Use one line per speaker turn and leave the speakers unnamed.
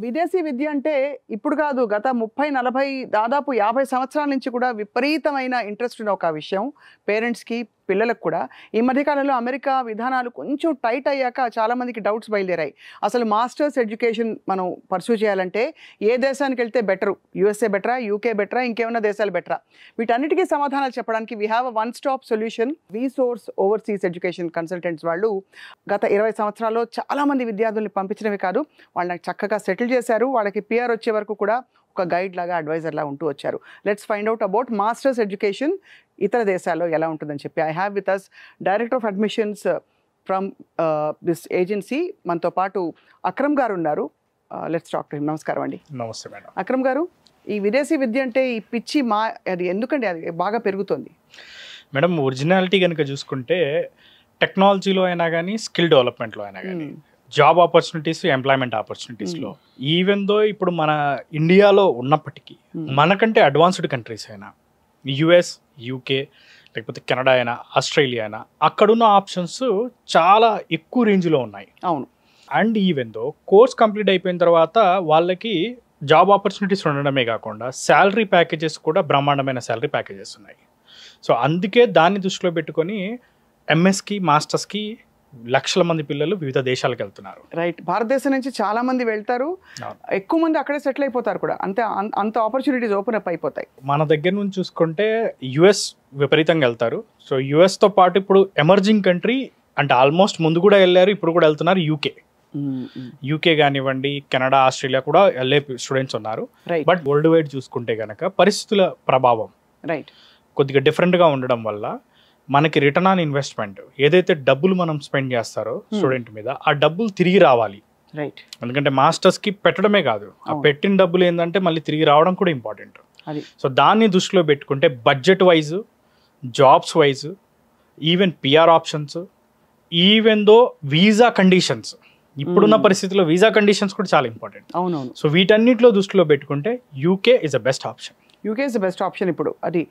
విదేశీ విద్య అంటే ఇప్పుడు కాదు, గత 30-40 దాదాపు 50 సంవత్సరాల నుంచి కూడా విపరీతమైన ఇంట్రెస్ట్ ఉన్న ఒక విషయం పేరెంట్స్కి, పిల్లలకు కూడా. ఈ మధ్యకాలంలో అమెరికా విధానాలు కొంచెం టైట్ అయ్యాక చాలామందికి డౌట్స్ బయలుదేరాయి. అసలు మాస్టర్స్ ఎడ్యుకేషన్ మనం పర్సూ చేయాలంటే ఏ దేశానికి వెళ్తే బెటరు? యూఎస్ఏ బెటరా, యూకే బెటరా, ఇంకేమైనా దేశాలు బెటరా? వీటన్నిటికీ సమాధానాలు చెప్పడానికి we have a one stop solution. వీసోర్స్ overseas education consultants వాళ్ళు గత 20 సంవత్సరాల్లో చాలామంది విద్యార్థుల్ని పంపించడమే కాదు, వాళ్ళని చక్కగా సెటిల్ చేశారు. వాళ్ళకి పిఆర్ వచ్చే వరకు కూడా ఒక గైడ్ లాగా, అడ్వైజర్ లాగా ఉంటూ వచ్చారు. Let's find out about masters education ఇతర దేశాల్లో ఎలా ఉంటుందని చెప్పి. I have with us director of admissions from this agency. మనతో పాటు అక్రమ్ గారు ఉన్నారు. Let's talk to him. నమస్కారం అండి.
నమస్తే మేడం.
అక్రమ్ గారు, ఈ విదేశీ విద్య అంటే ఈ పిచ్చి అది ఎందుకండి అది బాగా పెరుగుతుంది?
మేడం, ఒరిజినాలిటీ కనుక చూసుకుంటే టెక్నాలజీలో అయినా కానీ, స్కిల్ డెవలప్మెంట్లో అయినా కానీ, జాబ్ ఆపర్చునిటీస్, ఎంప్లాయ్మెంట్ ఆపర్చునిటీస్లో, ఈవెన్ దో ఇప్పుడు మన ఇండియాలో ఉన్నప్పటికీ మనకంటే అడ్వాన్స్డ్ కంట్రీస్ అయినా యుఎస్, యూకే, లేకపోతే కెనడా అయినా, ఆస్ట్రేలియా అయినా, అక్కడున్న ఆప్షన్స్ చాలా ఎక్కువ రేంజ్లో ఉన్నాయి.
అవును.
And even though course complete అయిపోయిన తర్వాత వాళ్ళకి జాబ్ ఆపర్చునిటీస్ ఉండడమే కాకుండా శాలరీ ప్యాకేజెస్ కూడా బ్రహ్మాండమైన శాలరీ ప్యాకేజెస్ ఉన్నాయి. సో అందుకే దాన్ని దృష్టిలో పెట్టుకొని ఎంఎస్కి, మాస్టర్స్కి లక్షల మంది పిల్లలు వివిధ దేశాలకు వెళ్తున్నారు.
రైట్. భారతదేశం నుంచి చాలా మంది వెళ్తారు, ఎక్కువ మంది అక్కడే సెటిల్ అయిపోతారు కూడా. అంత ఆపర్చునిటీస్ ఓపెన్ అప్ అయిపోతాయి.
మన దగ్గర నుంచి చూసుకుంటే యుఎస్ విపరీతంగా వెళ్తారు. సో యుఎస్తో పాటు ఇప్పుడు ఎమర్జింగ్ కంట్రీ అంటే ఆల్మోస్ట్ ముందు కూడా వెళ్ళారు, ఇప్పుడు కూడా వెళ్తున్నారు యూకే కానివ్వండి, కెనడా, ఆస్ట్రేలియా కూడా వెళ్ళే స్టూడెంట్స్ ఉన్నారు. బట్ వరల్డ్ వైడ్ చూసుకుంటే కనుక పరిస్థితుల ప్రభావం కొద్దిగా డిఫరెంట్గా ఉండడం వల్ల మనకి రిటర్న్ ఆన్ ఇన్వెస్ట్మెంట్, ఏదైతే డబ్బులు మనం స్పెండ్ చేస్తారో స్టూడెంట్ మీద, ఆ డబ్బులు తిరిగి రావాలి. ఎందుకంటే మాస్టర్స్కి పెట్టడమే కాదు, ఆ పెట్టిన డబ్బులు ఏంటంటే మళ్ళీ తిరిగి రావడం కూడా ఇంపార్టెంట్. సో దాన్ని దృష్టిలో పెట్టుకుంటే budget wise, jobs wise, even PR options, even though visa conditions, ఇప్పుడున్న పరిస్థితుల్లో వీసా కండిషన్స్ కూడా చాలా ఇంపార్టెంట్.
అవునవును.
సో వీటన్నిటిలో దృష్టిలో పెట్టుకుంటే UK is the best option.
UK is the best option ఇప్పుడు. అది